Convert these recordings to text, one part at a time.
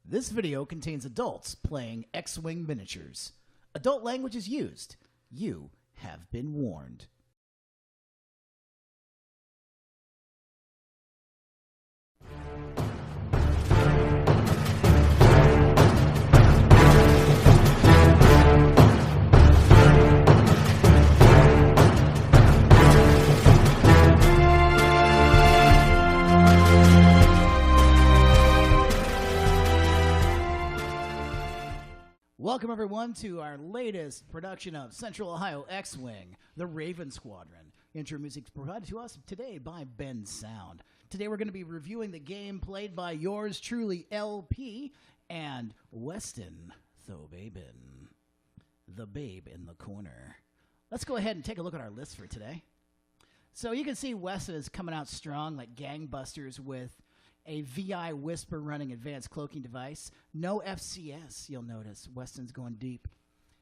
This video contains adults playing X-Wing miniatures. Adult language is used. You have been warned. Welcome, everyone, to our latest production of Central Ohio X-Wing, the Raven Squadron. Intro music provided to us today by Ben Sound. Today we're going to be reviewing the game played by yours truly, LP, and Weston Thobaben, the babe in the corner. Let's go ahead and take a look at our list for today. So you can see Weston is coming out strong like gangbusters with a VI Whisper running advanced cloaking device. No FCS, you'll notice. Weston's going deep.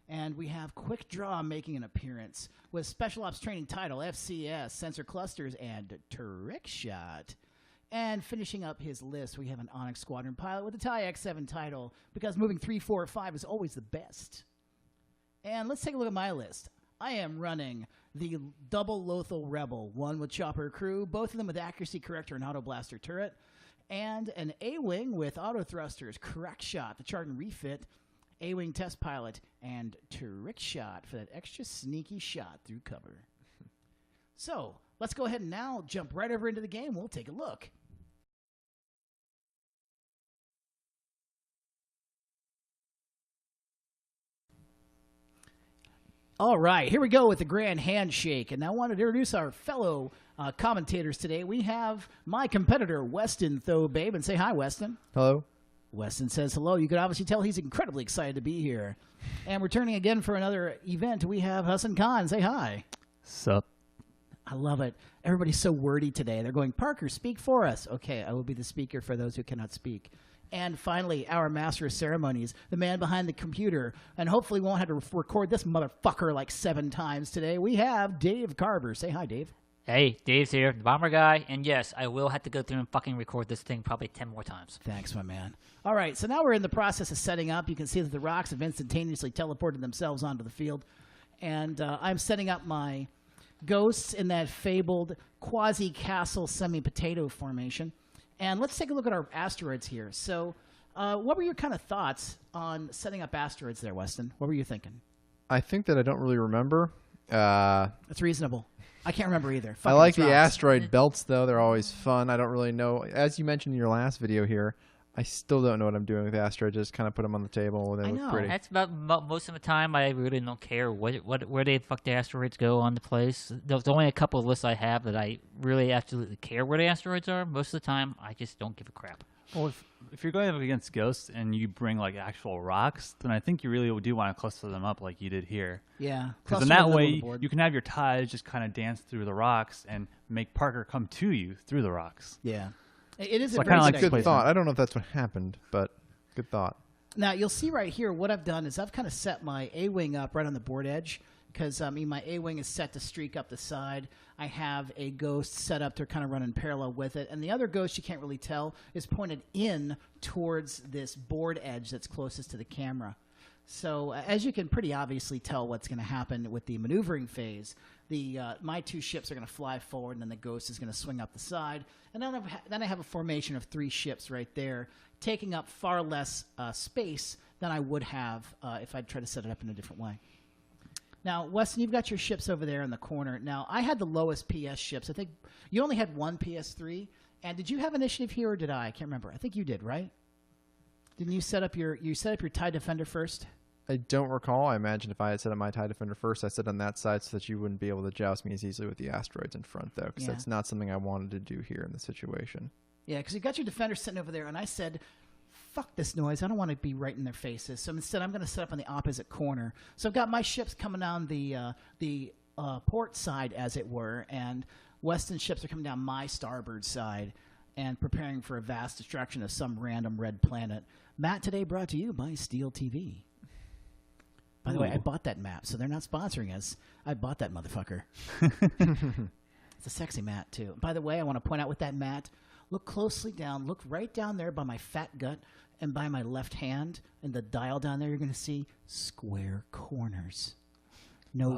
And we have Quick Draw making an appearance with Special Ops Training Title, FCS, Sensor Clusters, and Trick Shot. And finishing up his list, we have an Onyx Squadron pilot with a TIE X7 title, because moving 3, 4, 5 is always the best. And let's take a look at my list. I am running the Double Lothal Rebel, one with Chopper Crew, both of them with Accuracy Corrector and Auto Blaster Turret, and an A-Wing with Auto Thrusters, Correct Shot, the Chart and Refit, A-Wing Test Pilot, and Trick Shot for that extra sneaky shot through cover. So, let's go ahead and now jump right over into the game. We'll take a look. All right, here we go with the grand handshake. And I wanted to introduce our fellow commentators today. We have my competitor, Weston Thobaben. Say hi, Weston. Hello. Weston says hello. You can obviously tell he's incredibly excited to be here. And returning again for another event, we have Hassan Khan. Say hi. Sup. I love it. Everybody's so wordy today. They're going, Parker, speak for us. Okay, I will be the speaker for those who cannot speak. And finally, our master of ceremonies, the man behind the computer, and hopefully won't have to record this motherfucker like 7 times today. We have Dave Carver. Say hi, Dave. Hey, Dave's here, the bomber guy, and yes, I will have to go through and fucking record this thing probably 10 more times. Thanks, my man. All right, so now we're in the process of setting up. You can see that the rocks have instantaneously teleported themselves onto the field. And I'm setting up my ghosts in that fabled quasi-castle semi-potato formation. And let's take a look at our asteroids here. So what were your kind of thoughts on setting up asteroids there, Weston? What were you thinking? I think that I don't really remember. That's reasonable. I can't remember either. I like the asteroid belts, though. They're always fun. I don't really know. As you mentioned in your last video here, I still don't know what I'm doing with asteroids. Just kind of put them on the table. And they look pretty. That's about most of the time. I really don't care where the fuck the asteroids go on the place. There's only a couple of lists I have that I really absolutely care where the asteroids are. Most of the time, I just don't give a crap. Well, if you're going up against ghosts and you bring like actual rocks, then I think you really do want to cluster them up like you did here. Yeah. Because in that way, you can have your ties just kind of dance through the rocks and make Parker come to you through the rocks. Yeah. It is a good thought. I don't know if that's what happened, but good thought. Now, you'll see right here what I've done is I've kind of set my A-Wing up right on the board edge because, my A-Wing is set to streak up the side. I have a ghost set up to kind of run in parallel with it. And the other ghost, you can't really tell, is pointed in towards this board edge that's closest to the camera. So as you can pretty obviously tell what's going to happen with the maneuvering phase, my 2 ships are going to fly forward, and then the ghost is going to swing up the side. And then I have a formation of 3 ships right there, taking up far less space than I would have if I'd try to set it up in a different way. Now, Weston, you've got your ships over there in the corner. Now, I had the lowest PS ships. I think you only had 1 PS3. And did you have initiative here, or did I? I can't remember. I think you did, right? Didn't you set up your TIE Defender first? I don't recall. I imagine if I had set up my TIE Defender first, I set on that side so that you wouldn't be able to joust me as easily with the asteroids in front, though, because that's not something I wanted to do here in this situation. Yeah, because you got your Defender sitting over there, and I said, fuck this noise. I don't want to be right in their faces. So instead, I'm going to set up on the opposite corner. So I've got my ships coming down the port side, as it were, and Weston's ships are coming down my starboard side and preparing for a vast destruction of some random red planet. Matt today brought to you by Steel TV. By the way, I bought that map, so they're not sponsoring us. I bought that motherfucker. It's a sexy mat, too. By the way, I want to point out with that mat, look closely down. Look right down there by my fat gut and by my left hand, and the dial down there. You're going to see square corners. No,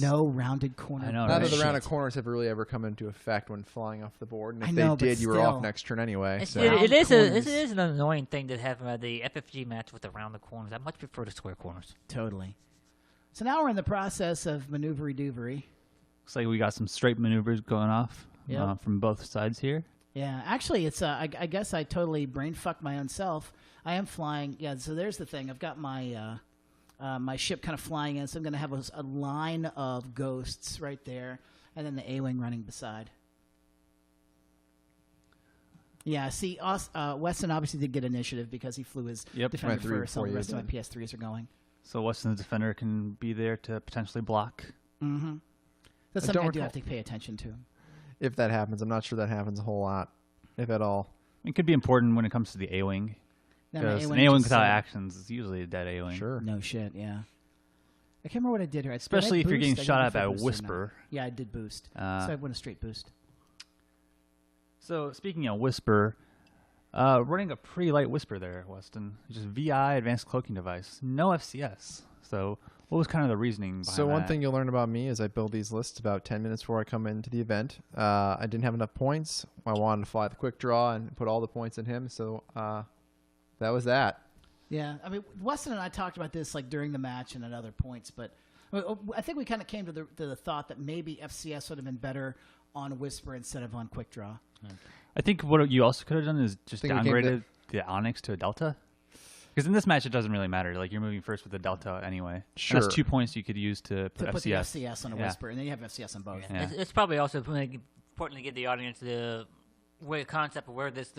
no rounded corner. I know, None right? of the rounded corners have really ever come into effect when flying off the board, and if they but did, you were off still. next turn anyway. So. It is corners. an annoying thing to have the FFG match with the rounded corners. I much prefer the square corners. Totally. So now we're in the process of maneuvery-doovery. Looks like we got some straight maneuvers going off from both sides here. Yeah, actually, it's I guess I totally brain fucked my own self. I am flying. Yeah, so there's the thing. I've got my my ship kind of flying in, so I'm going to have a line of ghosts right there, and then the A-wing running beside. Yeah, see, Weston obviously did get initiative because he flew his Defender first, so the rest of my PS3s are going. So Weston's Defender can be there to potentially block. Mm-hmm. That's something I do have to pay attention to. If that happens, I'm not sure that happens a whole lot, if at all. It could be important when it comes to the A-Wing. Because an A-Wing without actions is usually a dead A-Wing. Sure. No shit, yeah. I can't remember what I did here. Especially if you're getting shot at by a Whisper. Yeah, I did boost. So I went a straight boost. So speaking of Whisper, running a pretty light Whisper there, Weston. Just VI, Advanced Cloaking Device. No FCS. So what was kind of the reasoning behind So one that? thing you'll learn about me is I build these lists about 10 minutes before I come into the event. I didn't have enough points. I wanted to fly the quick draw and put all the points in him, so that was that. Yeah, I mean, Weston and I talked about this like during the match and at other points, but I think we kind of came to the thought that maybe FCS would have been better on Whisper instead of on quick draw. I think what you also could have done is just think we came downgraded the Onyx to a Delta. Because in this match, it doesn't really matter. Like, you're moving first with a Delta anyway. Sure. And that's 2 points you could use to put To put the FCS. FCS on a Whisper, and then you have FCS on both. Yeah. It's probably also important to give the audience the concept of where this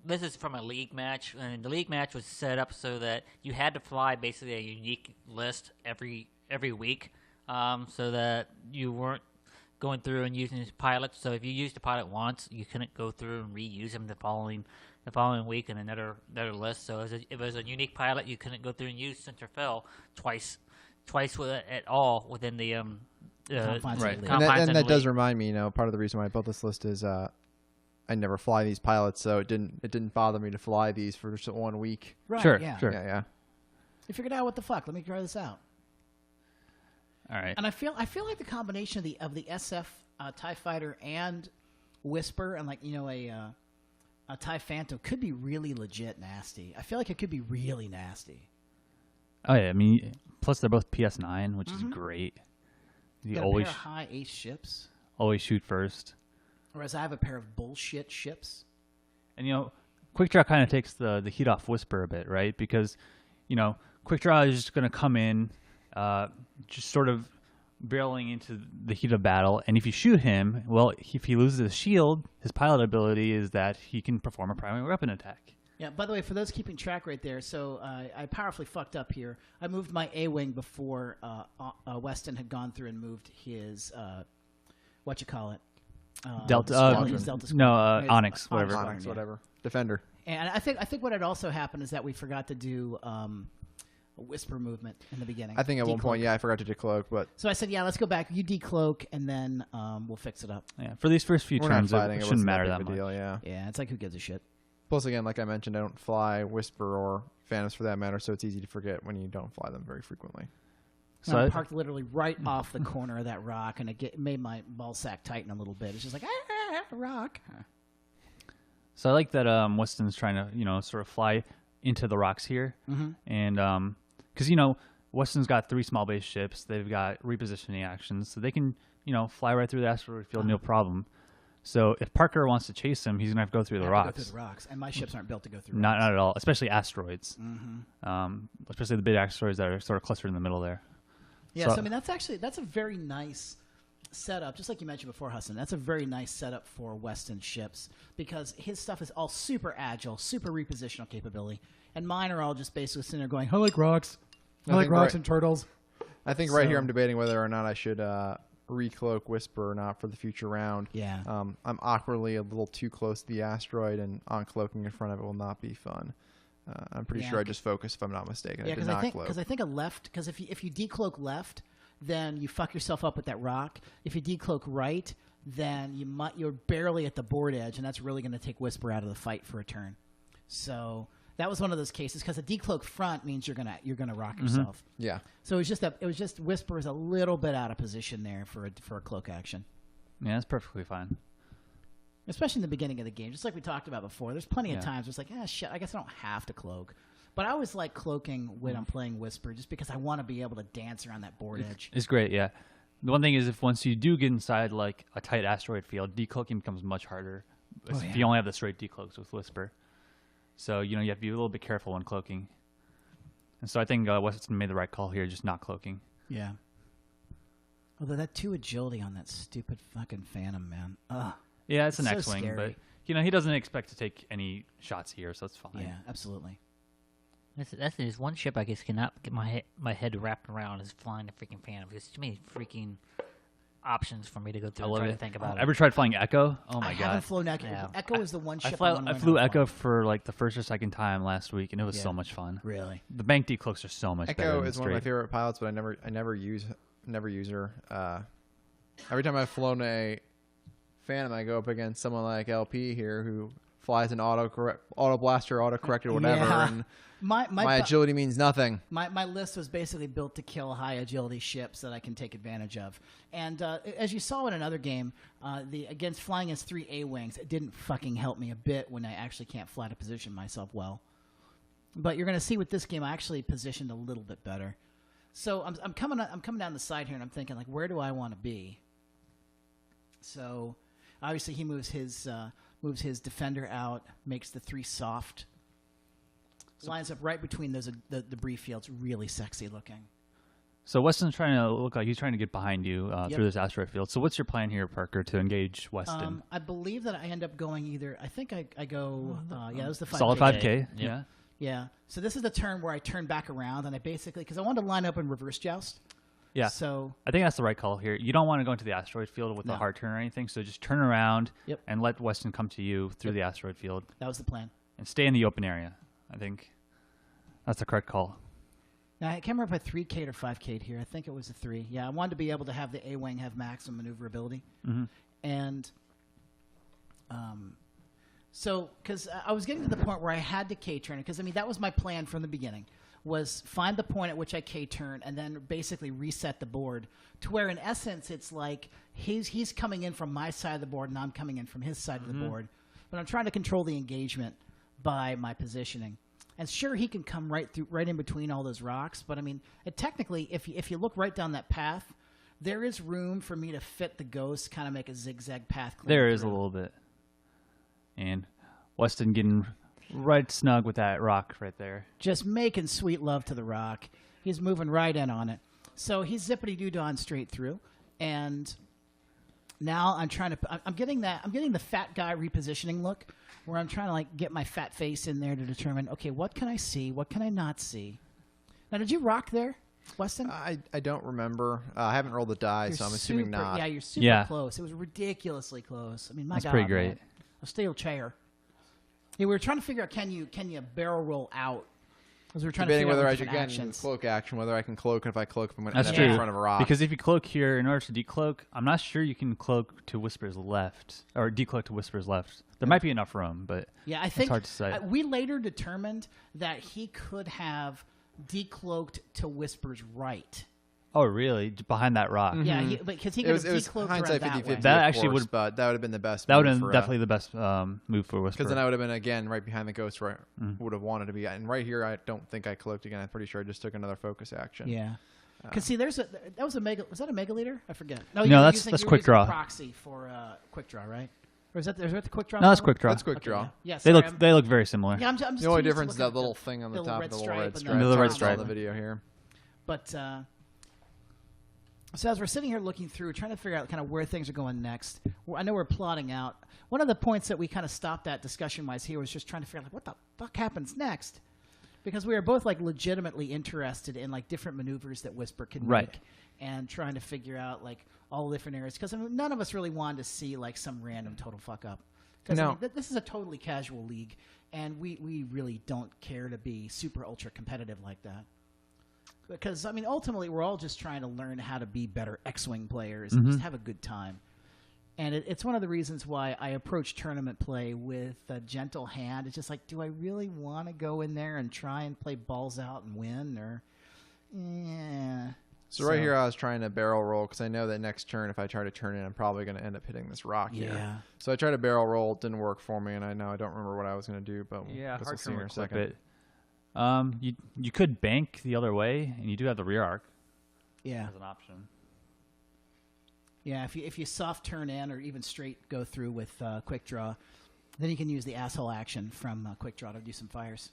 this is from a league match, and the league match was set up so that you had to fly basically a unique list every week, so that you weren't going through and using these pilots. So if you used a pilot once, you couldn't go through and reuse them the following week in another list. So if it was a unique pilot, you couldn't go through and use Center Fell twice at all within the Confines of the league. And that does remind me, part of the reason why I built this list is I never fly these pilots, so it didn't bother me to fly these for just 1 week. Right, Sure, yeah. sure. Yeah. You figured out what the fuck. Let me try this out. All right. And I feel like the combination of the SF TIE Fighter and Whisper and a TIE Phantom could be really legit nasty. I feel like it could be really nasty. Oh, yeah. I mean, plus they're both PS9, which is great. You Got always a pair of high ace ships, always shoot first. whereas I have a pair of bullshit ships. And, Quick Draw kind of takes the heat off Whisper a bit, right? Because, Quick Draw is just going to come in, just sort of barreling into the heat of battle. And if you shoot him, well, if he loses his shield, his pilot ability is that he can perform a primary weapon attack. Yeah, by the way, for those keeping track right there, so I powerfully fucked up here. I moved my A-Wing before Weston had gone through and moved his, Delta, his Delta Squadron. no, Onyx Onyx, whatever. Squadron, Onyx, yeah. whatever. Defender. And I think what had also happened is that we forgot to do a Whisper movement in the beginning. I think at one Decloak. point, I forgot to decloak, but So I said, yeah, let's go back. You decloak, and then we'll fix it up. Yeah, for these first few we're not turns, fighting. it It shouldn't wasn't matter that that big much. of a deal, yeah. Yeah, it's like, who gives a shit? Plus, again, like I mentioned, I don't fly Whisper or Phantoms for that matter, so it's easy to forget when you don't fly them very frequently. So I parked literally right off the corner of that rock, and it made my ball sack tighten a little bit. It's just like, rock. So I like that Weston's trying to, sort of fly into the rocks here. Mm-hmm. And because, Weston's got 3 small base ships. They've got repositioning actions. So they can, fly right through the asteroid field, no problem. So if Parker wants to chase him, he's going to have to go through the rocks. Go through the rocks. And my ships aren't built to go through Not rocks. at all, especially asteroids. Mm-hmm. Especially the big asteroids that are sort of clustered in the middle there. Yeah, so I mean, that's a very nice setup. Just like you mentioned before, Hassan, that's a very nice setup for Weston ships because his stuff is all super agile, super repositional capability. And mine are all just basically sitting there going, I like rocks. I like rocks and turtles. I think right here I'm debating whether or not I should recloak Whisper or not for the future round. Yeah. I'm awkwardly a little too close to the asteroid, and uncloaking in front of it will not be fun. I'm pretty sure I just focused, if I'm not mistaken. Yeah, I did not cloak. because I think a left, because if you decloak left, then you fuck yourself up with that rock. If you decloak right, then you're barely at the board edge, and that's really going to take Whisper out of the fight for a turn. So that was one of those cases because a decloak front means you're gonna rock yourself. Yeah. So it was just Whisper is a little bit out of position there for a cloak action. Yeah, that's perfectly fine. Especially in the beginning of the game, just like we talked about before. There's plenty of times where it's like, shit, I guess I don't have to cloak. But I always like cloaking when I'm playing Whisper just because I want to be able to dance around that board edge. It's great, yeah. The one thing is if once you do get inside like a tight asteroid field, decloaking becomes much harder if you only have the straight decloaks with Whisper. So, you have to be a little bit careful when cloaking. And so I think Weston made the right call here, just not cloaking. Yeah. Although that 2 agility on that stupid fucking Phantom, man. Ugh. Yeah, it's an So X-Wing, scary. but he doesn't expect to take any shots here, so it's fine. Yeah, absolutely. That's there's one ship I guess cannot get my head wrapped around is flying the freaking Phantom. There's too many freaking options for me to go through and try to think about it. Ever tried flying Echo? Oh my I god. haven't flown Echo. Yeah. Echo is the one ship I flew Echo for like the first or second time last week, and it was so much fun. Really? The bank decloaks are so much better. Echo than is one of my straight. favorite pilots, but I never use her. Every time I've flown a Phantom, I go up against someone like LP here who flies an auto blaster, auto corrected, whatever, and my agility means nothing. My list was basically built to kill high agility ships that I can take advantage of. And as you saw in another game, against flying as 3 A-wings, it didn't fucking help me a bit when I actually can't fly to position myself well. But you're going to see with this game, I actually positioned a little bit better. So I'm coming down the side here, and I'm thinking, like, where do I want to be? So obviously he moves his defender out, makes the 3 soft, lines up right between those the debris fields, really sexy looking. So Weston's trying to look like he's trying to get behind you through this asteroid field. So what's your plan here, Parker, to engage Weston? I believe that I end up going either. I think I go. That was the 5K. Solid 5K. Yeah. Yeah. So this is the turn where I turn back around and I basically because I wanted to line up in reverse joust. Yeah. So I think that's the right call here. You don't want to go into the asteroid field with a hard turn or anything, so just turn around and let Weston come to you through the asteroid field. That was the plan. And stay in the open area. I think that's the correct call. Now, I can't remember if I 3K'd or 5K'd here. I think it was a 3. Yeah, I wanted to be able to have the A-Wing have maximum maneuverability. Mm-hmm. And so, because I was getting to the point where I had to K-turn it, because, I mean, that was my plan from the beginning, was find the point at which I K-turn and then basically reset the board to where, in essence, it's like he's coming in from my side of the board and I'm coming in from his side of the board. But I'm trying to control the engagement by my positioning. And sure, he can come right in between all those rocks. But I mean, technically, if you look right down that path, there is room for me to fit the Ghost, kind of make a zigzag path. There is a little bit. And Weston getting right snug with that rock right there. Just making sweet love to the rock. He's moving right in on it. So he's zippity-doo-dah straight through. And now I'm getting the fat guy repositioning look, where I'm trying to like get my fat face in there to determine, okay, what can I see? What can I not see? Now, did you rock there, Weston? I don't remember. I haven't rolled the die, so I'm assuming not. Yeah, you're super close. It was ridiculously close. I mean, my God. That's pretty great. Man. A steel chair. Yeah, we were trying to figure out, can you barrel roll out? Because we were trying to figure out whether I which should different get actions. cloak action, whether I can cloak, and if I cloak, I'm going to That's end true. up in front of a rock. Because if you cloak here, in order to decloak, I'm not sure you can cloak to Whisper's left, or decloak to Whisper's left. There might be enough room, but yeah, I think it's hard to say. We later determined that he could have decloaked to Whisper's right. Oh, really? Behind that rock? Yeah, because he could have decloaked hindsight around 50-50, that way. That actually course, would- but that would have been the best. That would have move been for, definitely the best move for Whisper. because then I would have been again right behind the Ghost where I would have wanted to be. And right here, I don't think I cloaked again. I'm pretty sure I just took another focus action. Yeah. Because see, was that a mega leader? I forget. No, you were that's using quick draw. Proxy for quick draw, right? Or is that the quick draw? No, that's quick draw. That's quick draw. Yeah, They sorry, they look very similar. Yeah, I'm just The only too used to difference is looking that at little thing on the top of the little red and stripe. the little red It's on stripe. the video here. But so as we're sitting here looking through, trying to figure out kind of where things are going next, I know we're plotting out. One of the points that we kind of stopped at discussion-wise here was just trying to figure out like, what the fuck happens next, because we were both like legitimately interested in like different maneuvers that Whisper can make, and trying to figure out like all the different areas. Because I mean, none of us really wanted to see like some random total fuck up. Because No. I mean, this is a totally casual league, and we really don't care to be super ultra competitive like that. Because, I mean, ultimately, we're all just trying to learn how to be better X-Wing players and just have a good time. And it's one of the reasons why I approach tournament play with a gentle hand. It's just like, do I really want to go in there and try and play balls out and win? Or, yeah. So right here I was trying to barrel roll because I know that next turn if I try to turn in, I'm probably going to end up hitting this rock here. Yeah. So I tried to barrel roll. It didn't work for me, and I don't remember what I was going to do, but Yeah, we'll hard see here in a to clip second. it. You could bank the other way, and you do have the rear arc Yeah. as an option. Yeah, if you soft turn in or even straight go through with quick draw, then you can use the asshole action from quick draw to do some fires.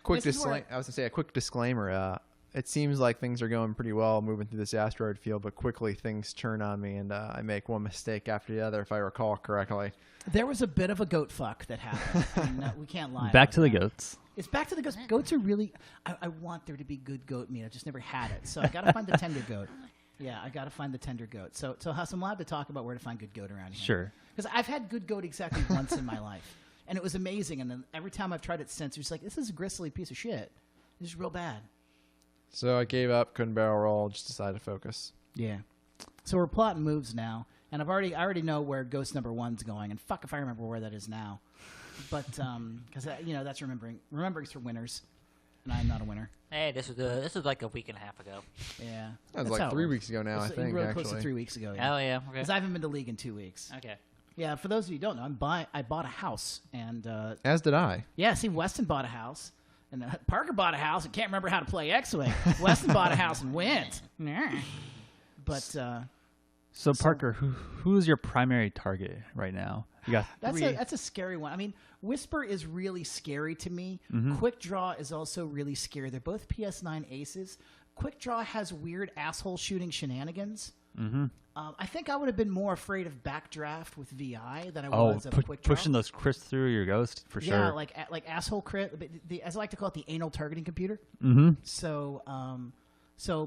I was This is where- going to say a quick disclaimer. It seems like things are going pretty well moving through this asteroid field, but quickly things turn on me, and I make one mistake after the other, if I recall correctly. There was a bit of a goat fuck that happened. I mean, we can't lie. Back about to the that. goats. It's back to the goats. Goats are really. I want there to be good goat meat. I just never had it, so I got to find the tender goat. Yeah, I got to find the tender goat. So Hassan, we'll have to talk about where to find good goat around here. Sure. Because I've had good goat exactly once in my life, and it was amazing. And then every time I've tried it since, it's like, this is a gristly piece of shit. This is real bad. So I gave up, couldn't barrel roll, just decided to focus. Yeah. So we're plotting moves now, and I already know where ghost number 1's going, and fuck if I remember where that is now. But because that's remembering's for winners, and I'm not a winner. Hey, this was like a week and a half ago. Yeah. That was That's like how it 3 works. weeks ago now, I It's think, really close to actually. 3 weeks ago. Oh Yeah. yeah, okay. Because I haven't been to league in 2 weeks. Okay. Yeah. For those of you who don't know, I bought a house, and As did I. yeah. See, Weston bought a house. And Parker bought a house and can't remember how to play X-Wing. Weston bought a house and went. But So Parker, who's your primary target right now? You got that's a scary one. I mean, Whisper is really scary to me. Quick Draw is also really scary. They're both PS9 aces. Quick Draw has weird asshole shooting shenanigans. I think I would have been more afraid of Backdraft with VI than I was of Quick Draw. pushing those crits through your ghost for Yeah, sure. like asshole crit. As I like to call it, the anal targeting computer. So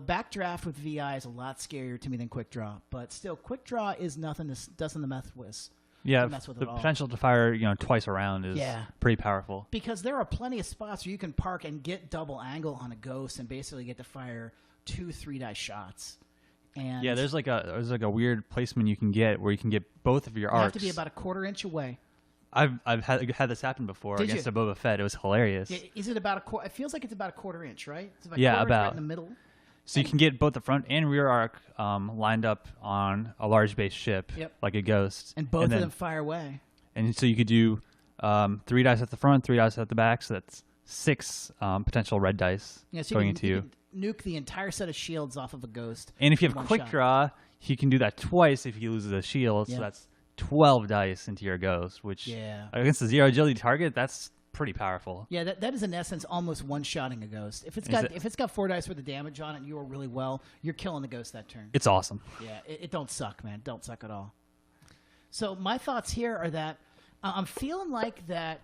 Backdraft with VI is a lot scarier to me than Quick Draw. But still, Quick Draw is nothing to mess with. Yeah, mess with the it all. potential to fire twice around is pretty powerful. Because there are plenty of spots where you can park and get double angle on a ghost and basically get to fire 2 3-dice shots. And Yeah, there's like a weird placement you can get where you can get both of your you arcs. have to be about a quarter inch away. I've had this happen before Did against you? a Boba Fett. It was hilarious. Yeah, is it about a quarter? It feels like it's about a quarter inch, right? It's about Yeah, a quarter inch right about. in the middle. So you can get both the front and rear arc lined up on a large base ship, Yep. like a ghost, And both then, of them fire away. And so you could do 3 dice at the front, 3 dice at the back. So that's 6 potential red dice Yeah, so going you into can, you. you can nuke the entire set of shields off of a ghost. And if you in have one quick shot. draw, he can do that twice if he loses a shield. Yeah. So that's 12 dice into your ghost, which Yeah. against a 0 agility target, that's pretty powerful. Yeah, that is in essence almost one-shotting a ghost. If it's got 4 dice worth of damage on it and you roll really well, you're killing the ghost that turn. It's awesome. Yeah, it don't suck, man. Don't suck at all. So my thoughts here are that I'm feeling like that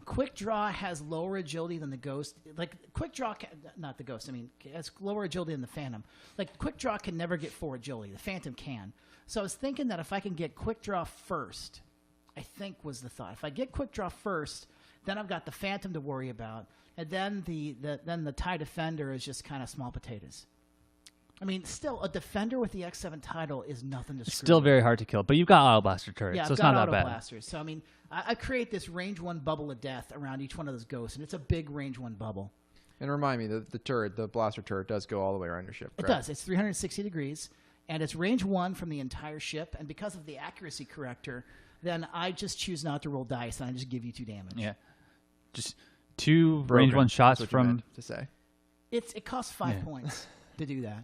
Quick Draw has lower agility than the Ghost. Like, Quick Draw, not the Ghost, I mean, has lower agility than the Phantom. Like, Quick Draw can never get 4 agility. The Phantom can. So I was thinking that if I can get Quick Draw first, I think was the thought. If I get Quick Draw first, then I've got the Phantom to worry about. And then the TIE Defender is just kind of small potatoes. I mean, still, a Defender with the X7 title is nothing to screw Still with. very hard to kill, but you've got Auto Blaster turret, Yeah, so I've it's got not that auto bad. blasters. So I mean, I create this range 1 bubble of death around each one of those ghosts, and it's a big range 1 bubble. And remind me, the turret, the blaster turret, does go all the way around your ship. It correct? does. It's 360 degrees, and it's range 1 from the entire ship. And because of the accuracy corrector, then I just choose not to roll dice, and I just give you 2 damage. Yeah, just 2 Broken, range 1 shots that's what you from. meant to say. It costs 5 points to do that.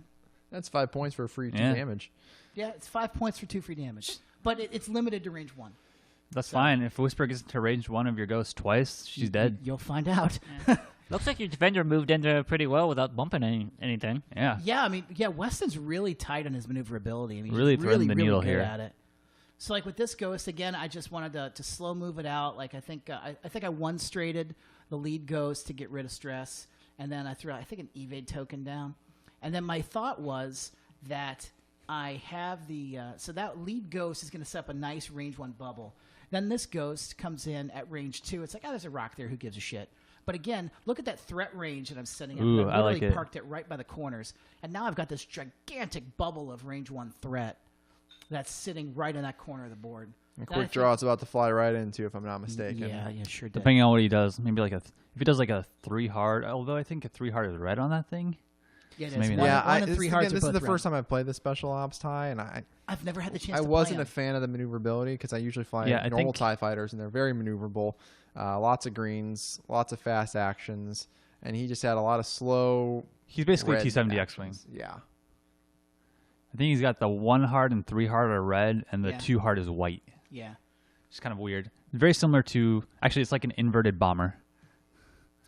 That's 5 points for free 2 Yeah. damage. Yeah, it's 5 points for 2 free damage, but it's limited to range 1. That's fine. If Whisper gets to range 1 of your ghosts twice, she's dead. You'll find out. Looks like your defender moved in there pretty well without bumping anything. Yeah. Yeah, I mean, Weston's really tight on his maneuverability. I mean, Really he's threading the needle good here. at it. So, like with this ghost, again, I just wanted to slow move it out. Like I think I one-straighted the lead ghost to get rid of stress, and then I threw I think an evade token down, and then my thought was that I have the so that lead ghost is going to set up a nice range 1 bubble. Then this ghost comes in at range 2. It's like, there's a rock there. Who gives a shit? But again, look at that threat range that I'm setting up. Ooh, I I literally like it. parked it right by the corners. And now I've got this gigantic bubble of range 1 threat. that's sitting right in that corner of the board. And quick draw is about to fly right into, if I'm not mistaken. Yeah, sure did. Depending on what he does, maybe like if he does like a 3 hard, although I think a 3 hard is red on that thing. Yeah, it So is. maybe One, not. one and 3 hards. This are is the both first red. time I've played the special ops tie, and I've never had the chance. I to wasn't play a fan of the maneuverability because I usually fly Yeah, I normal think- TIE fighters, and they're very maneuverable. Lots of greens, lots of fast actions, and he just had a lot of slow. He's basically red T-70 X-wing. actions. Yeah. I think he's got the 1 hard and 3 hard are red, and the 2 hard is white. Yeah. It's kind of weird. Very similar to, actually, it's like an inverted bomber.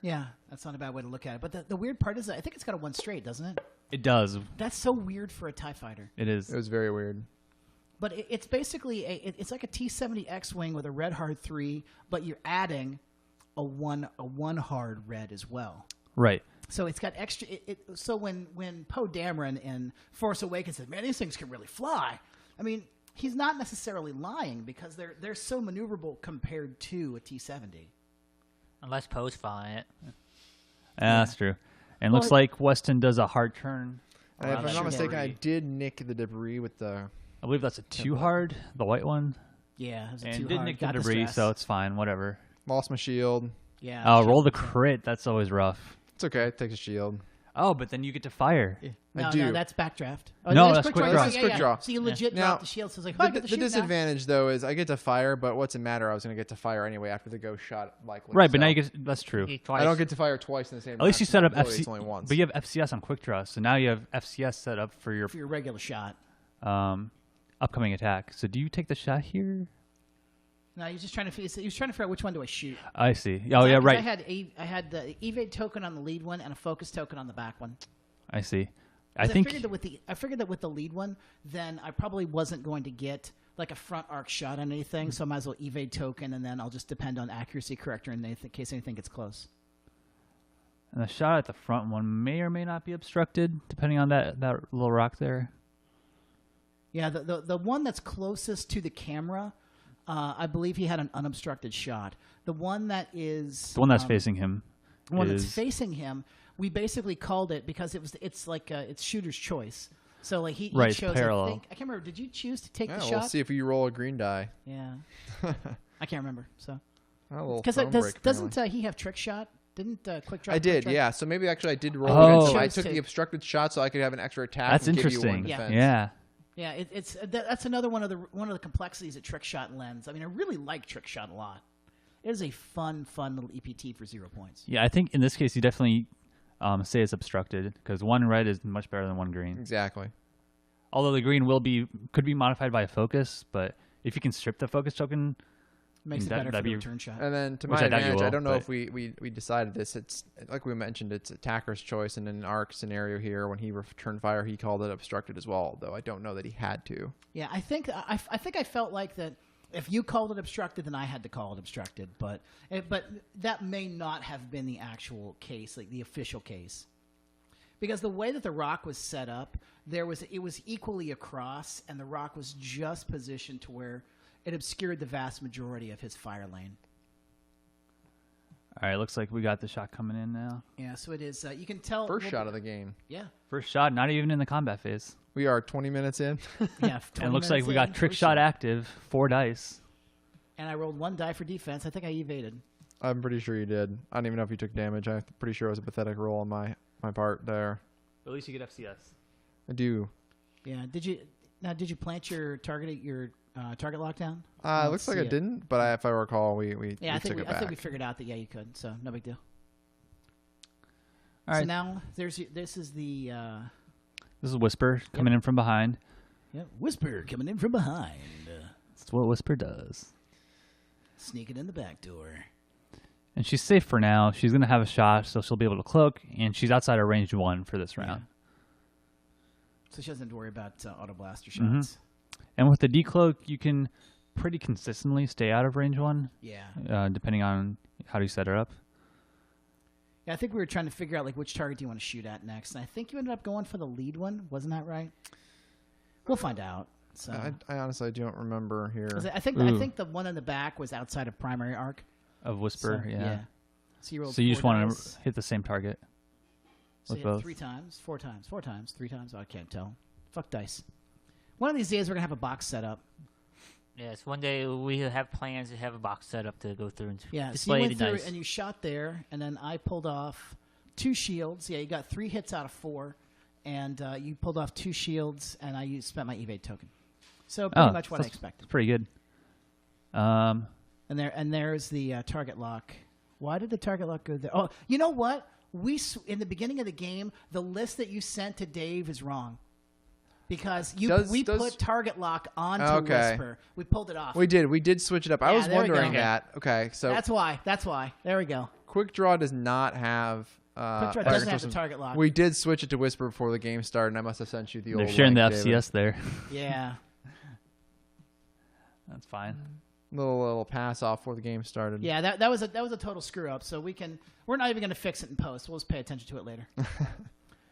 Yeah, that's not a bad way to look at it. But the weird part is that I think it's got a 1 straight, doesn't it? It does. That's so weird for a TIE fighter. It is. It was very weird. But it's basically it's like a T-70 X-wing with a red hard 3, but you're adding a one hard red as well. Right. So it's got extra. So when Poe Dameron in Force Awakens says, "Man, these things can really fly," I mean, he's not necessarily lying because they're so maneuverable compared to a T-70. Unless Poe's flying it. That's true. And looks like Weston does a hard turn. And if I'm sure not mistaken, I did. did nick the debris with the. I believe that's a 2 hard, the white one. Yeah, it was a And 2 did hard. nick the Got debris, stress. so it's fine. Whatever. Lost my shield. Yeah. Oh, roll the crit. That's always rough. It's okay. It takes a shield. Oh, but then you get to fire. No, I do. no, that's backdraft. Oh, No, that's that's quick draw. draw. This is quick draw. So you legit Now, drop the shield. So it's like, oh, I get The shield now. disadvantage, though, is I get to fire, but what's the matter? I was going to get to fire anyway after the ghost shot. Likely. Right, but So now you get. That's true. I don't get to fire twice in the same. At least you set up FC, It's only once. but you have FCS on quick draw, so now you have FCS set up for your For your regular shot. upcoming attack. So do you take the shot here? No, he was just trying to figure out which one do I shoot. I see. Oh yeah, right. I had the evade token on the lead one and a focus token on the back one. I see. I 'Cause think I figured that with the lead one, then I probably wasn't going to get like a front arc shot on anything, so I might as well evade token, and then I'll just depend on accuracy corrector in case anything gets close. and the shot at the front one may or may not be obstructed, depending on that little rock there. Yeah, the one that's closest to the camera, I believe he had an unobstructed shot. The one that is The one that's facing him. the one is, that's facing him, we basically called it because it's like it's shooter's choice. So like he Right, it's chose. parallel. I can't remember. Did you choose to take Yeah, the we'll shot? see if you roll a green die. Yeah, I can't remember. So A little because phone break, doesn't apparently. he have trick shot? Didn't quick draw? I did, Quick Draw? yeah. So maybe actually I did roll Oh. against him. I Chose took to. the obstructed shot so I could have an extra attack. That's and give you one interesting. defense. Yeah. Yeah, that's another one of the complexities of trick shot lens. I mean, I really like trick shot a lot. It is a fun little EPT for 0 points. Yeah, I think in this case you definitely say it's obstructed because 1 red is much better than 1 green. Exactly. Although the green could be modified by a focus, but if you can strip the focus token, Makes it That- better for that'd the be- return shot. And then to Which my I doubt you advantage, I will, don't know but- if we decided this. It's like we mentioned, it's attacker's choice, and in an arc scenario here, when he returned fire, he called it obstructed as well. Though I don't know that he had to. Yeah, I think I felt like that. If you called it obstructed, then I had to call it obstructed. But that may not have been the actual case, like the official case, because the way that the rock was set up, it was equally across, and the rock was just positioned to where it obscured the vast majority of his fire lane. all right, looks like we got the shot coming in now. Yeah, so it is. You can tell. First shot of the game. Yeah, First shot, not even in the combat phase. We are 20 minutes in. yeah. And it looks like we got trick shot active, 4 dice. And I rolled 1 die for defense. I think I evaded. I'm pretty sure you did. I don't even know if you took damage. I'm pretty sure it was a pathetic roll on my part there. At least you get FCS. I do. Yeah. Did you plant your target lockdown? It looks like I didn't, but if I recall, we Yeah, I took think it back. I think we figured out that you could, so no big deal. All So right, now this is the this is Whisper coming in from behind. Whisper coming in from behind, That's what Whisper does. sneaking in the back door. And she's safe for now. She's going to have a shot, so she'll be able to cloak, and she's outside of range 1 for this round. So she doesn't have to worry about auto blaster Mhm. shots. And with the decloak, you can pretty consistently stay out of range 1, Yeah. depending on how you set it up. Yeah, I think we were trying to figure out like which target do you want to shoot at next, and I think you ended up going for the lead one. Wasn't that right? We'll find out. So I honestly don't remember here. 'cause I think the one in the back was outside of primary arc. Of Whisper, So, yeah. So you rolled So you just 4 want dice. to hit the same target So with you hit both. 3 times, 4 times, 3 times. Oh, I can't tell. Fuck dice. One of these days we're gonna have a box set up. Yes, one day we have plans to have a box set up to go through and Yeah, so you display went the through dice. and you shot there, and then I pulled off 2 shields. Yeah, you got 3 hits out of 4, and you pulled off 2 shields, and I spent my evade token. So pretty much what I expected. It's pretty good. And there's the target lock. Why did the target lock go there? Oh, you know what? In the beginning of the game, the list that you sent to Dave is wrong. Because we put target lock onto Whisper. We pulled it off. We did switch it up. I was wondering that. Okay, so That's why. There we go. Quick Draw does not have Quick Draw doesn't have the target lock. We did switch it to Whisper before the game started, and I must have sent you the old They're sharing the link, FCS there. Yeah. That's fine. Little pass off before the game started. Yeah, that was a total screw up. So we're not even going to fix it in post. We'll just pay attention to it later.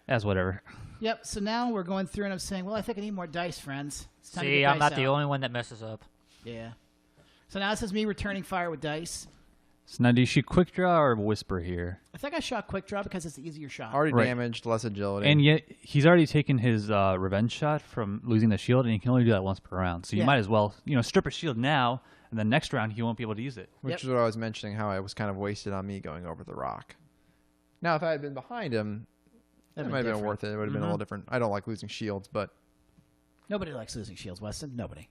That's whatever. Yep. So now we're going through, and I'm saying, well, I think I need more dice, friends. It's time to See, get I'm dice not the out. only one that messes up. Yeah. So now this is me returning fire with dice. So now do you shoot quick draw or whisper here? I think I shot quick draw because it's the easier shot. Already Right. damaged, less agility. And yet he's already taken his revenge shot from losing the shield, and he can only do that once per round. So you might as well, strip a shield now, and then next round he won't be able to use it. Which is what I was mentioning, how it was kind of wasted on me going over the rock. Now, if I had been behind him, it might have been worth it. It would have been a little different. I don't like losing shields, but... Nobody likes losing shields, Weston. Nobody.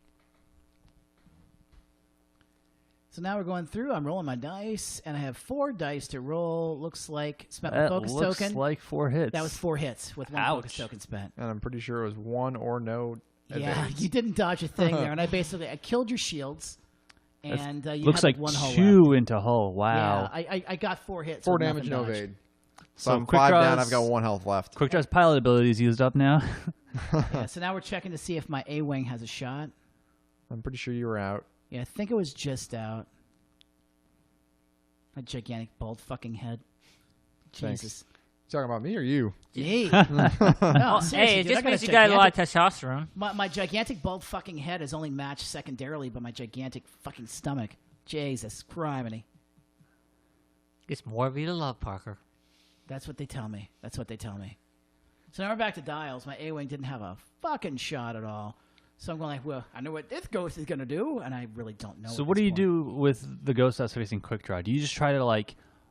So now we're going through. I'm rolling my dice, and I have 4 dice to roll. Looks like spent my focus looks token. like 4 hits. That was 4 hits with 1 focus token spent. And I'm pretty sure it was 1 or no Yeah, evades. you didn't dodge a thing there, and I killed your shields, and you looks had like 1 hull 2 left. into hull. Wow. Yeah, I got 4 hits. 4 with damage, nothing no dodged. evade. So I'm quick 5 down. draws- I've got 1 health left. Quick Draw's pilot ability is used up now. Yeah, so now we're checking to see if my A-wing has a shot. I'm pretty sure you were out. Yeah, I think it was just out. A gigantic bald fucking head. Thanks. Jesus. You talking about me or you? Gee. No, seriously, Hey, it dude, I just means a you got a lot of gigantic- testosterone. My gigantic bald fucking head is only matched secondarily by my gigantic fucking stomach. Jesus criminy. It's more of you to love, Parker. That's what they tell me. So now we're back to dials. My A-wing didn't have a fucking shot at all. So I'm going like, well, I know what this ghost is going to do, and I really don't know. So at what do this you point. do with the ghost that's facing quick draw? Do you just try to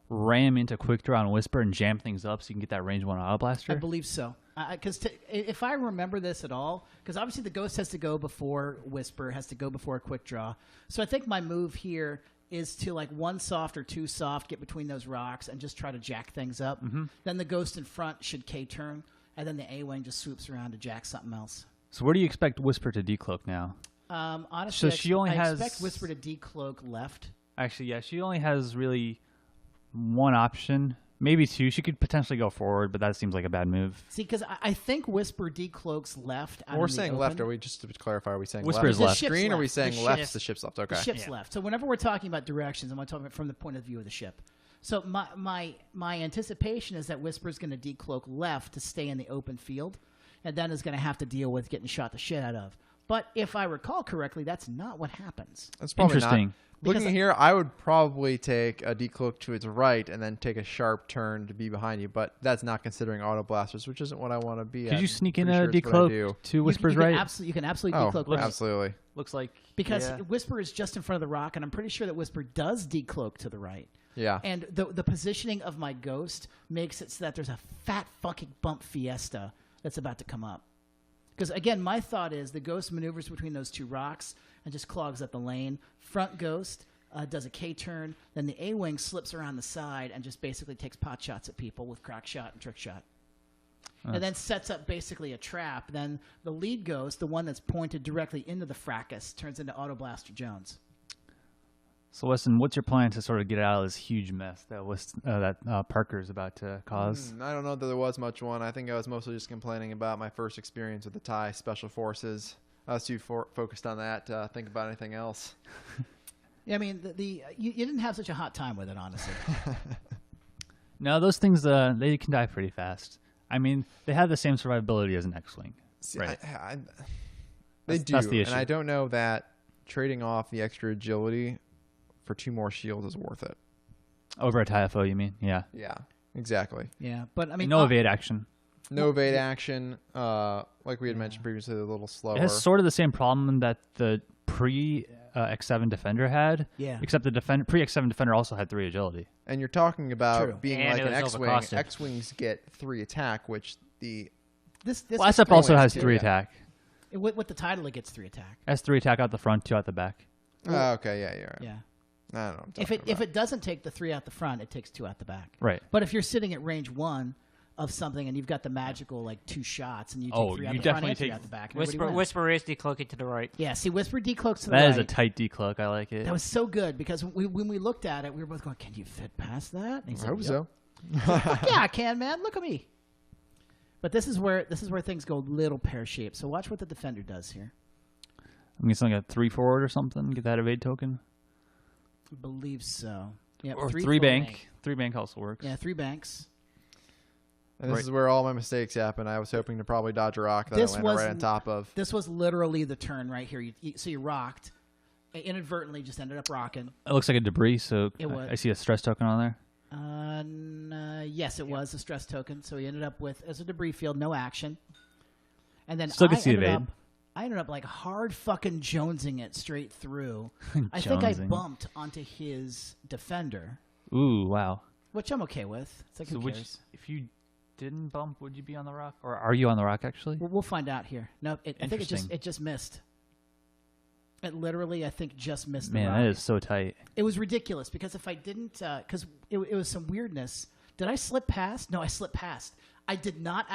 ram into quick draw and whisper and jam things up so you can get that range 1 auto blaster? I believe so. Because if I remember this at all, because obviously the ghost has to go before whisper, has to go before a quick draw. So I think my move here is to 1 soft or 2 soft, get between those rocks and just try to jack things up. Then the ghost in front should K-turn, and then the A-wing just swoops around to jack something else. So where do you expect whisper to decloak now? Honestly, So she only I has- expect whisper to decloak left. Actually, yeah, she only has really 1 option, maybe 2. She could potentially go forward, but that seems like a bad move. See, because I think whisper decloaks left. out We're in the saying left. open. Are we, just to clarify, are we saying Whisper left is is the left. screen, or are we The saying ship's left left. the ship's left? Okay. The ship's left. So whenever we're talking about directions, I'm talking from the point of view of the ship. So my anticipation is that Whisper is going to decloak left to stay in the open field, and then is going to have to deal with getting shot the shit out of. But if I recall correctly, that's not what happens. That's probably Interesting. not. Looking here, I would probably take a decloak to its right and then take a sharp turn to be behind you, but that's not considering auto blasters, which isn't what I want to be at. Could you sneak in Pretty a sure it's what I do. decloak to whisper's you can right? You can absolutely Oh, decloak right. absolutely. Looks like Because yeah. Whisper is just in front of the rock, and I'm pretty sure that Whisper does decloak to the right. Yeah. And the positioning of my ghost makes it so that there's a fat fucking bump fiesta that's about to come up. Because, again, my thought is the ghost maneuvers between those 2 rocks and just clogs up the lane. Front ghost does a K-turn. Then the A-wing slips around the side and just basically takes pot shots at people with crack shot and trick shot. And then sets up basically a trap. Then the lead ghost, the one that's pointed directly into the fracas, turns into Auto Blaster Jones. So, Weston, what's your plan to sort of get out of this huge mess that Parker is about to cause? I don't know that there was much one. I think I was mostly just complaining about my first experience with the Thai Special Forces. I was too focused on that to think about anything else. Yeah, I mean, you didn't have such a hot time with it, honestly. No, those things, they can die pretty fast. I mean, they have the same survivability as an X-Wing. See, Right. They That's do, the issue. and I don't know that trading off the extra agility for 2 more shields is worth it. Over a TIFO, you mean? Yeah. Yeah, exactly. Yeah, but I mean, No evade action. No evade action. Like we had mentioned previously, a little slower. It has sort of the same problem that the pre X7 Defender had. Yeah. Except the pre X7 Defender also had 3 agility. And you're talking about True. being And like it an was X-wing. overcosted. X-wings get 3 attack, which the This Well, was SF also three has too. 3 yeah. attack. With the title, it gets 3 attack. It has 3 attack out the front, 2 out the back. Oh, okay, yeah, you're right. Yeah. I don't know. What I'm If talking it about. doesn't take the 3 out the front, it takes 2 out the back. Right. But if you're sitting at range 1 of something and you've got the magical like 2 shots and you take Oh, 3 out you the front definitely and 3 take- out the back, and everybody Whisper wins. is decloaking to the right. Yeah, see, Whisper decloaks to the That right. is a tight decloak. I like it. That was so good because when we looked at it, we were both going, "Can you fit past that?" And he I said, hope "Yep." so. Fuck yeah, I can, man. Look at me. But this is where things go a little pear-shaped. So watch what the Defender does here. I'm guessing like a 3 forward or something. Get that evade token. I believe so. Yeah, Or 3 forward. bank. 3 bank also works. Yeah, 3 banks. And this Right. is where all my mistakes happen. I was hoping to probably dodge a rock that This I landed was right on top of. This was literally the turn right here. So you rocked, inadvertently just ended up rocking. It looks like a debris, so It was. I see a stress token on there. Yes, it was a stress token. So he ended up with, as a debris field, no action. And then Still gets the evade. I ended up like hard fucking jonesing it straight through. I think I Jonesing. bumped onto his Defender, Ooh, wow. which I'm okay with. It's like, So who cares? if you didn't bump, would you be on the rock? Or are you on the rock, actually? We'll find out here. No, I think Interesting. it just missed. It literally, I think, just missed the Man, rock. that is so tight. It was ridiculous because if I didn't, because it was some weirdness. Did I slip past? No, I slipped past. I did not.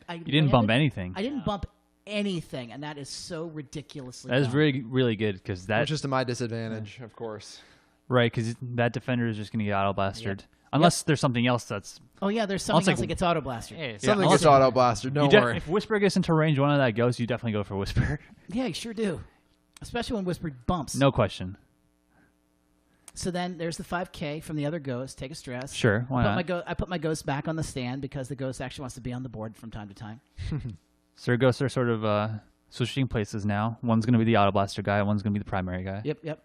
You didn't bump anything. I didn't bump anything, and that is so ridiculously. That is dumb. really, really good because that Which is to my disadvantage, of course. right because that defender is just going to get auto blastered unless there's something else that's. Oh yeah, there's something like- else that gets auto blastered. Yeah, Something unless- gets auto blaster. Don't worry. If Whisper gets into range 1 of that ghost, you definitely go for Whisper. Yeah, you sure do. Especially when Whisper bumps. No question. So then there's the 5K from the other ghost. Take a stress. Sure, why not? I put my ghost back on the stand because the ghost actually wants to be on the board from time to time. So your ghosts are sort of switching places now. One's going to be the auto blaster guy. One's going to be the primary guy. Yep.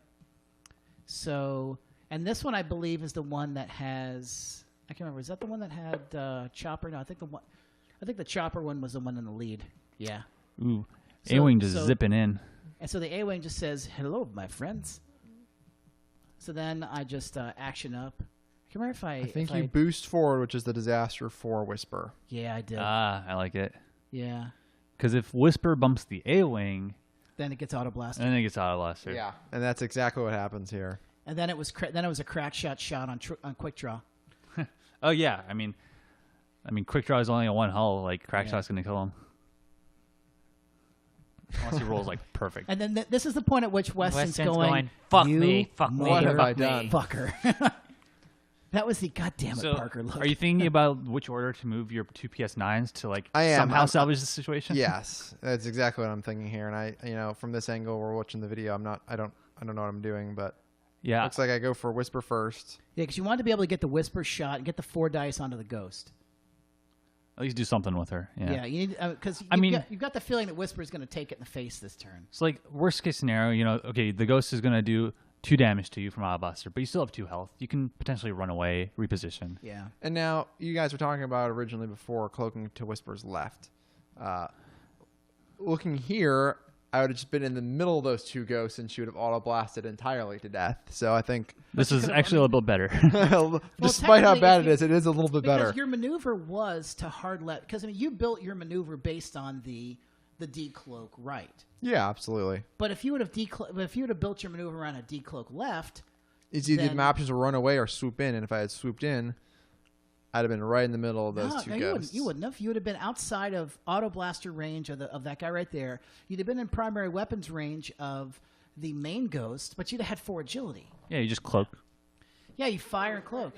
So, and this one I believe is the one that has. I can't remember. Is that the one that had Chopper? No, I think the Chopper one was the one in the lead. Yeah. Ooh, So- A-wing just so- zipping in. And so the A-wing just says, "Hello, my friends." So then I just action up. I can't remember if I think you boost forward, which is the disaster for Whisper. Yeah, I did. I like it. Yeah. Because if Whisper bumps the A-wing, Then it gets auto blasted. then it gets auto blaster. Yeah, and that's exactly what happens here. And then it was a crack shot on quick draw. Oh yeah, I mean, quick draw is only a 1 hull. Like crack shot's going to kill him. Unless he rolls like perfect. And then this is the point at which Weston's going, "Fuck "You me, fuck me, What have I fuck me." done? fucker." That was the goddamn it, So, Parker look. are you thinking about which order to move your 2 PS9s to like I am. somehow I'm- salvage the situation? Yes, that's exactly what I'm thinking here. And from this angle, we're watching the video. I don't know what I'm doing, but Yeah. looks like I go for Whisper first. Yeah, because you want to be able to get the Whisper shot and get the 4 dice onto the ghost. At least do something with her. Yeah. Yeah, you need because you've got the feeling that Whisper is going to take it in the face this turn. So like worst case scenario, okay, the ghost is gonna do 2 damage to you from auto blaster, but you still have 2 health. You can potentially run away, reposition. Yeah. And now you guys were talking about originally before cloaking to Whisper's left. Looking here, I would have just been in the middle of those 2 ghosts, and she would have auto blasted entirely to death. So I think, This is actually a little bit better. despite how technically, bad if it is a little bit Because better. your maneuver was to hard let. Because you built your maneuver based on the decloak right. Yeah, absolutely. But if you would have built your maneuver around a decloak left, It's either then- my options were run away or swoop in, and if I had swooped in, I'd have been right in the middle of those 2 ghosts. you wouldn't have. You would have been outside of auto blaster range of that guy right there. You'd have been in primary weapons range of the main ghost, but you'd have had 4 agility. Yeah, you just cloak. Yeah, you fire and cloak.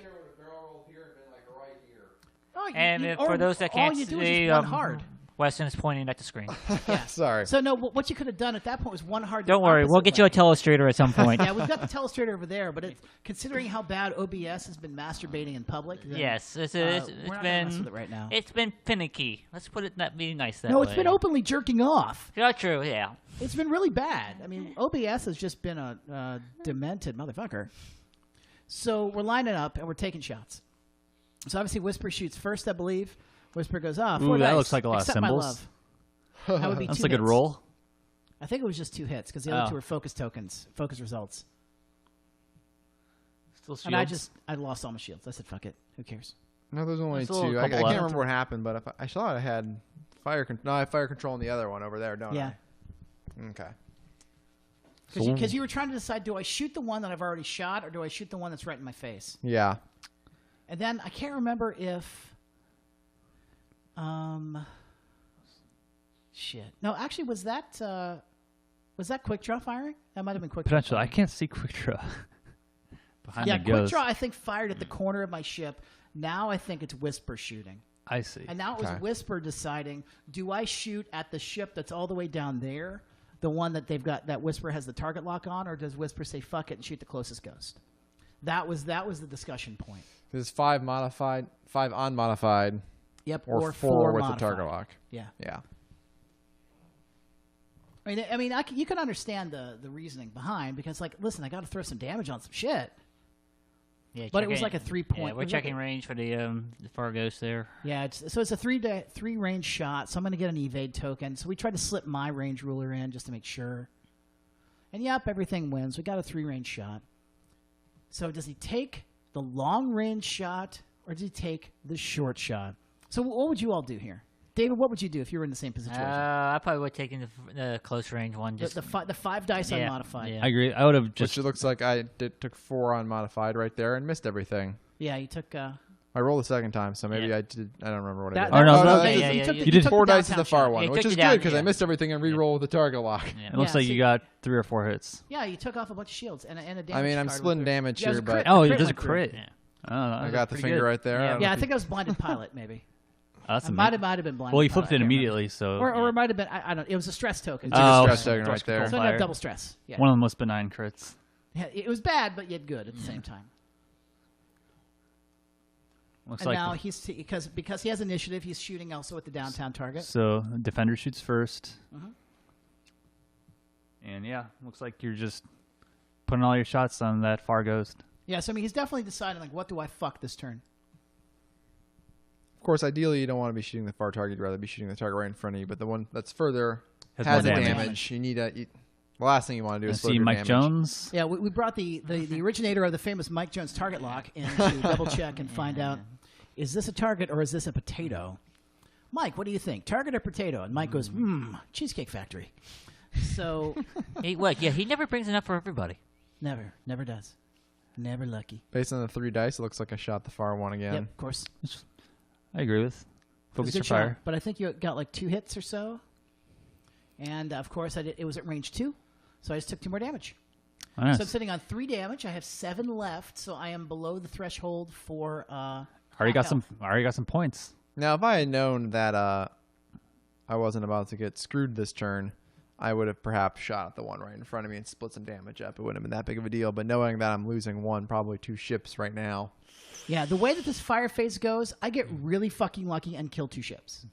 Oh, And for those that all can't you do is see, just one hard. Weston is pointing at the screen. Yeah. Sorry. So no, what you could have done at that point was one hard. Don't worry, we'll get you a telestrator at some point. Yeah, we've got the telestrator over there, but considering how bad OBS has been masturbating in public, then, Yes, it's we're not gonna mess with been it right now. it's been finicky. Let's put it not be nice that No, way. it's been openly jerking off. Yeah, true. Yeah. It's been really bad. I mean, OBS has just been a demented motherfucker. So we're lining up and we're taking shots. So obviously Whisper shoots first, I believe, Whisper goes off. Ooh, that looks like a lot of Accept my symbols. love. That would be That's 2 a good hits. roll. I think it was just 2 hits because the other 2 were focus tokens, focus results. Still shields. And I lost all my shields. I said, fuck it. Who cares? No, there's only There's still a 2. I couple can't left. remember what happened, but if I thought I had fire control. No, I have fire control on the other one over there, don't Yeah. I? Okay. Because you were trying to decide, do I shoot the one that I've already shot or do I shoot the one that's right in my face? Yeah. And then I can't remember if... Shit. No, actually, was that quick draw firing? That might have been quick draw. Potential. I can't see quick draw. Behind Yeah, the quick ghost. draw, I think, fired at the corner of my ship. Now I think it's Whisper shooting. I see. And now it was Okay. Whisper deciding, do I shoot at the ship that's all the way down there, the one that they've got, that Whisper has the target lock on, or does Whisper say, fuck it, and shoot the closest ghost? That was the discussion point. There's 5 modified, 5 unmodified, Yep, or 4 4 with modified. the target lock. Yeah. Yeah. You can understand the reasoning behind, because, like, listen, I got to throw some damage on some shit. Yeah, But it was checking- like a 3-point. Yeah, it we're was like checking range for the far ghost there. Yeah, so it's a 3 range shot, so I'm going to get an evade token. So we tried to slip my range ruler in just to make sure. And yep, everything wins. We got a 3 range shot. So does he take the long range shot or does he take the short shot? So what would you all do here? David, what would you do if you were in the same situation? I probably would have taken the close range one. Just the 5 dice yeah, unmodified. yeah. I agree. I would have just. Which it looks like I took 4 unmodified right there and missed everything. Yeah, you took... I rolled the second time, so maybe Yeah. I did. I don't remember what I that, did. that Oh, no, was- no, okay, yeah, you yeah, took yeah. the- You did took 4 the dice to the downtown far shot. one, Yeah, which took is you good down, because I yeah. missed everything and re-roll with the target lock. Yeah. It looks Yeah, like so- you got 3 or 4 hits. Yeah, you took off a bunch of shields and a damage I mean, I'm card splitting with your- damage Yeah, it was here, a crit. but Oh, crit there's a went through. crit. Yeah. Oh, I got the finger right there. Yeah. I don't Yeah, know I if think it was blinded pilot, maybe. That's It might have been blinded Well, he pilot, flipped I it can't remember. immediately, so. Or it might have been, I don't. It was a stress token. Took a Oh, stress okay. token right there. So I Fire. have double stress. Yeah. One of them was benign crits. Yeah, it was bad, but yet good at the same time. Looks And like. now he's because he has initiative, he's shooting also at the downtown target. So defender shoots first. Mhm. And yeah, looks like you're just putting all your shots on that far ghost. Yeah, so I mean, he's definitely deciding, like, what do I fuck this turn? Of course, ideally, you don't want to be shooting the far target. You'd rather be shooting the target right in front of you. But the one that's further Has has more the damage. damage. You need the last thing you want to do I is split see your Mike damage. Jones. Yeah, we brought the originator of the famous Mike Jones target lock in to double check and find out, is this a target or is this a potato? Mike, what do you think? Target or potato? And Mike goes, Cheesecake Factory. So, He never brings enough for everybody. never does. Never lucky. Based on the 3 dice, it looks like I shot the far one again. Yep, of course. I agree with. It was a Focus your good shot, fire. but I think you got like 2 hits or so. And, of course, it was at range 2, so I just took 2 more damage. Oh, nice. So I'm sitting on 3 damage. I have 7 left, so I am below the threshold for already got half some points. Now, if I had known that I wasn't about to get screwed this turn, I would have perhaps shot at the one right in front of me and split some damage up. It wouldn't have been that big of a deal. But knowing that I'm losing probably 2 ships right now. Yeah, the way that this fire phase goes, I get really fucking lucky and kill 2 ships.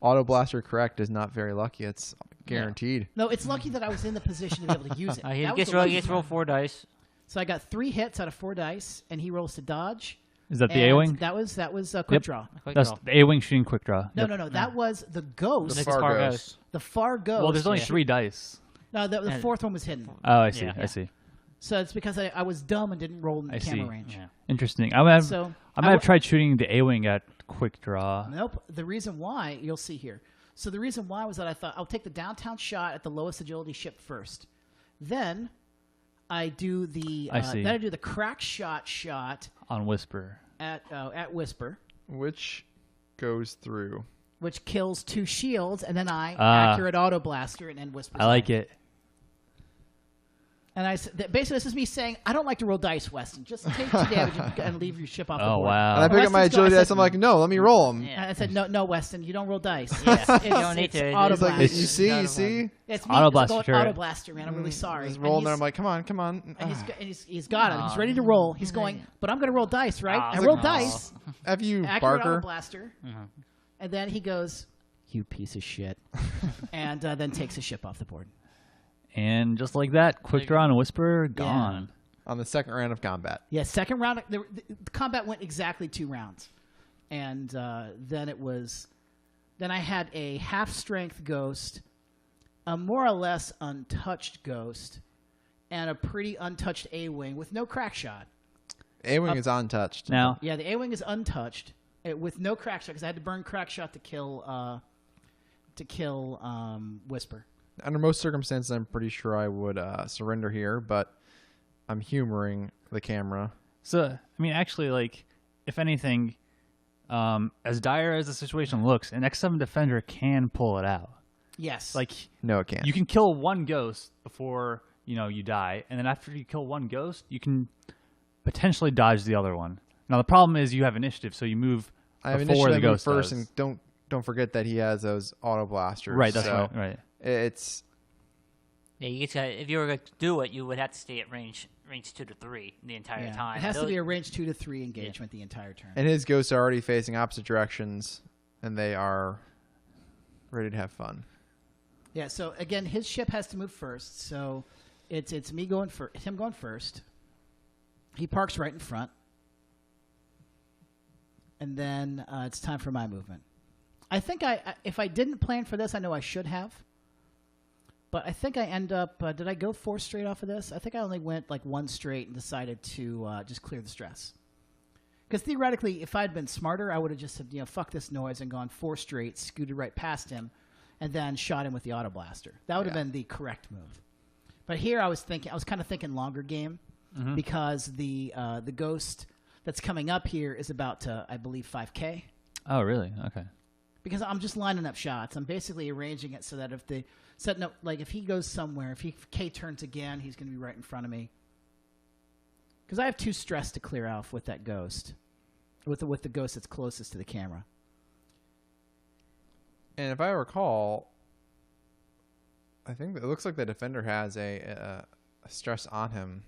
Auto blaster correct is not very lucky. It's guaranteed. No, it's lucky that I was in the position to be able to use it. He That was gets the roll. lucky He gets roll part. 4 dice. So I got 3 hits out of 4 dice, and he rolls to dodge. Is that the and A-wing? That was quick Yep. draw. Quick That's draw. the A-wing shooting quick draw. No, Yep. no, that was the ghost. The Next far far ghost. ghost. The far ghost. Well, there's only Yeah. 3 dice. No, the And- 4th one was hidden. Oh, I see. Yeah. I see. So it's because I was dumb and didn't roll in I camera see. range. Yeah. Interesting. I might have, So I might have tried shooting the A-wing at quick draw. Nope. The reason why, you'll see here. So the reason why was that I thought I'll take the downtown shot at the lowest agility ship first. Then I do the I see. then I do the crack shot On Whisper. at Whisper, Which goes through. which kills 2 shields, and then I Ah. accurate auto blaster and end Whisper's I like life. it. And basically this is me saying I don't like to roll dice, Weston. Just take 2 damage and leave your ship off the Oh, board. And I wow. pick up my Weston's agility I dice. said- I'm like, no, let me roll them. Yeah. And I said, no, Weston, you don't roll dice. Yeah. It's, You don't need it's to. auto He's like, blaster. you see, you see? It's me. Auto It's blaster going turret. auto blaster, man. I'm really sorry. Just And rolling there. he's- I'm like, come on. And he's got it. He's ready to roll. He's going, but I'm going to roll dice, right? I Aw. roll Aw. dice, F you, accurate auto Barker. blaster, and then he goes, "You piece of shit," and then takes his ship off the board. And just like that, quick draw and Whisper, gone. On the second round of combat. Yeah, second round. The combat went exactly 2 rounds. and then I had a half-strength ghost, a more or less untouched ghost, and a pretty untouched A-wing with no crack shot. A-wing is untouched. Now, Yeah, the A-wing is untouched with no crack shot because I had to burn crack shot to kill Whisper. Under most circumstances, I'm pretty sure I would surrender here, but I'm humoring the camera. so I mean, actually, like, if anything, as dire as the situation looks, an X7 Defender can pull it out. Yes. Like, No, it can't. you can kill one ghost before you die, and then after you kill one ghost, you can potentially dodge the other one. Now the problem is you have initiative, so you move I have before the initiative move ghost first, does. and don't forget that he has those auto blasters. Right, that's so right. It's Yeah, you just if you were going to do it, you would have to stay at range 2 to 3 the entire Yeah. time. It has to Those- be a range 2 to 3 engagement the entire turn. and his ghosts are already facing opposite directions, and they are ready to have fun. Yeah, so again, his ship has to move first, so it's me going first, him going first. He parks right in front, and then it's time for my movement. I think if I didn't plan for this, I know I should have, but I think I end up. Did I go 4 straight off of this? I think I only went like 1 straight and decided to just clear the stress. Because theoretically, if I'd been smarter, I would have just said, fuck this noise and gone 4 straight, scooted right past him, and then shot him with the auto blaster. That would have been the correct move. But here I was kind of thinking longer game, because the ghost that's coming up here is about to, I believe, 5K. Oh, really? Okay. Because I'm just lining up shots. I'm basically arranging it so that if he goes somewhere, if K turns again, he's going to be right in front of me. Because I have 2 stress to clear off with that ghost, with the ghost that's closest to the camera. And if I recall, I think it looks like the defender has a stress on him.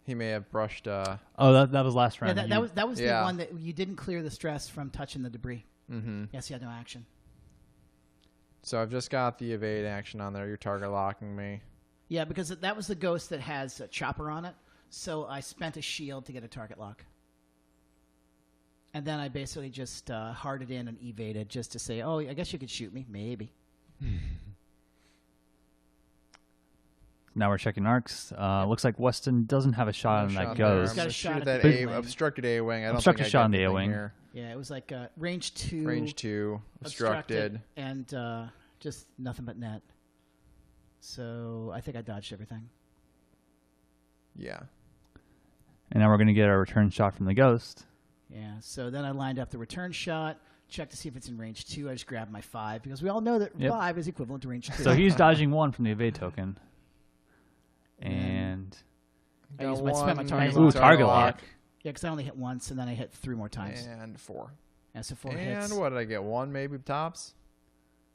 He may have brushed. Oh, that was last Yeah, round. that was the Yeah. one that you didn't clear the stress from touching the debris. Mm-hmm. Yes, you had no action. So I've just got the evade action on there. You're target locking me. Yeah, because that was the ghost that has a chopper on it. So I spent a shield to get a target lock. And then I basically just harded in and evaded just to say, oh, I guess you could shoot me. Maybe. Now we're checking arcs. Looks like Weston doesn't have a shot on that there. ghost. I'm Got a gonna shot shoot at that the A-wing. obstructed A-wing. I don't Obstructed think I shot got on the anything A-wing. here. Yeah, it was like range 2. Range 2, obstructed. And just nothing but net. So I think I dodged everything. Yeah. And now we're going to get our return shot from the ghost. Yeah, so then I lined up the return shot, checked to see if it's in range 2. I just grabbed my 5 because we all know that 5 is equivalent to range 2. So he's dodging 1 from the evade token. And I used spent my target Ooh, lock. target lock. Yeah, because I only hit once, and then I hit 3 more times. And 4. Yeah, so 4 And hits. what did I get? 1 maybe tops?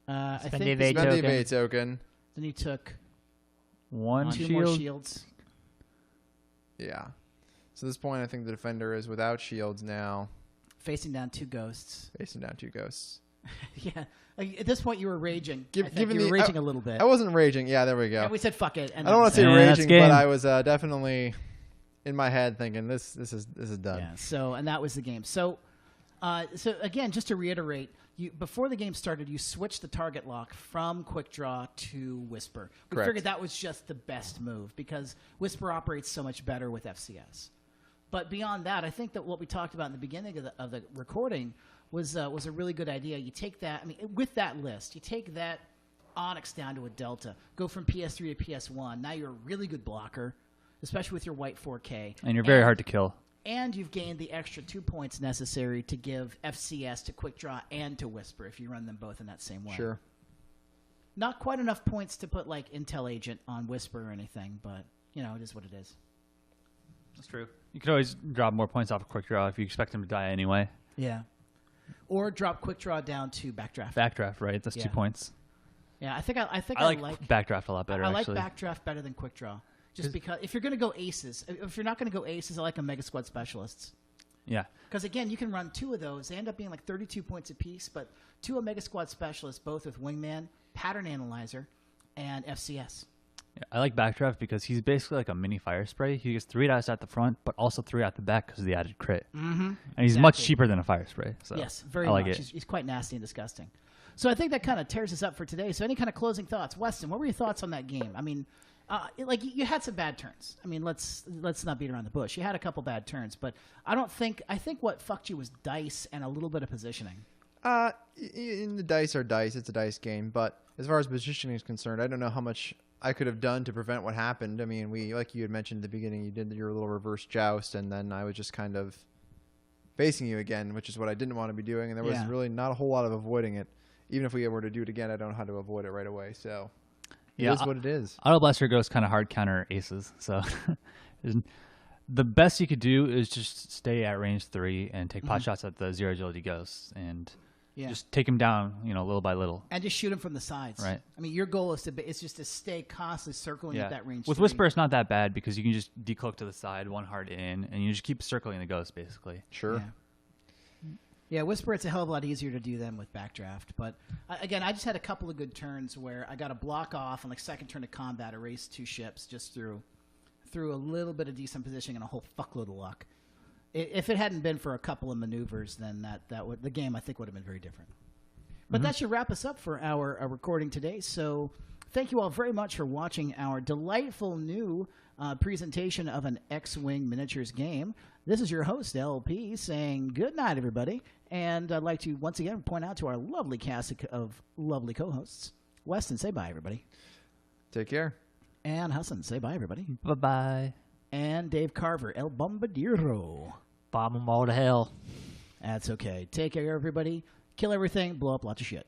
I Spend the think evade Spend the token. evade token. then he took 1 2 shield. more shields. Yeah. So at this point, I think the defender is without shields now, Facing down 2 ghosts. facing down 2 ghosts. Yeah. Like, at this point, you were raging. I think given you were the- raging a little bit. I wasn't raging. Yeah, there we go. And we said, fuck it. And I don't want to say Yeah, that's raging, game. but I was definitely in my head thinking this is done. Yeah, so, and that was the game. So again, just to reiterate, before the game started, you switched the target lock from Quick Draw to Whisper. We Correct. figured that was just the best move because Whisper operates so much better with FCS. But beyond that, I think that what we talked about in the beginning of the recording was a really good idea. You take that, with that list, you take that Onyx down to a Delta, go from PS3 to PS1. Now you're a really good blocker, especially with your white 4K. And you're very hard to kill. And you've gained the extra 2 points necessary to give FCS to Quick Draw and to Whisper if you run them both in that same way. Sure. Not quite enough points to put like Intel Agent on Whisper or anything, but it is what it is. That's true. You could always drop more points off of Quick Draw if you expect him to die anyway. Yeah. Or drop Quick Draw down to Backdraft. Backdraft, right? That's Yeah. 2 points. Yeah, I think I like Backdraft a lot better, I like actually. Backdraft better than Quick Draw. Just because if you're going to go aces, if you're not going to go aces, I like a Mega Squad Specialists. Yeah. Because, again, you can run 2 of those. They end up being like 32 points apiece, but 2 Omega Squad Specialists, both with Wingman, Pattern Analyzer, and FCS. I like Backdraft because he's basically like a mini fire spray. He gets 3 dice at the front, but also 3 at the back because of the added crit. Mm-hmm. And he's much cheaper than a fire spray. So yes, very I like much. it. He's quite nasty and disgusting. So I think that kind of tears us up for today. So any kind of closing thoughts? Weston, what were your thoughts on that game? I mean, like you had some bad turns. I mean, let's not beat around the bush. You had a couple bad turns, but I think what fucked you was dice and a little bit of positioning. In the dice are dice. It's a dice game. But as far as positioning is concerned, I don't know how much I could have done to prevent what happened. I mean, like you had mentioned at the beginning, you did your little reverse joust, and then I was just kind of facing you again, which is what I didn't want to be doing, and there was really not a whole lot of avoiding it. Even if we were to do it again, I don't know how to avoid it right away. So it is what it is. Auto Blaster goes kind of hard counter aces. So the best you could do is just stay at range 3 and take pot shots at the 0 agility ghosts and just take him down, little by little. And just shoot him from the sides. Right. I mean, your goal is just to stay constantly circling at that range. With 3. Whisper, it's not that bad because you can just decloak to the side, 1 heart in, and you just keep circling the ghost, basically. Sure. Yeah, Whisper, it's a hell of a lot easier to do than with Backdraft. But, again, I just had a couple of good turns where I got a block off on, second turn of combat, erased 2 ships just through a little bit of decent positioning and a whole fuckload of luck. If it hadn't been for a couple of maneuvers, then the game, I think, would have been very different. But that should wrap us up for our recording today. So thank you all very much for watching our delightful new presentation of an X-Wing miniatures game. This is your host, LP, saying good night, everybody. And I'd like to once again point out to our lovely cast of lovely co-hosts. Weston, say bye, everybody. Take care. And Hassan, say bye, everybody. Bye-bye. And Dave Carver, El Bombardiro. Bomb them all to hell. That's okay. Take care, everybody. Kill everything. Blow up lots of shit.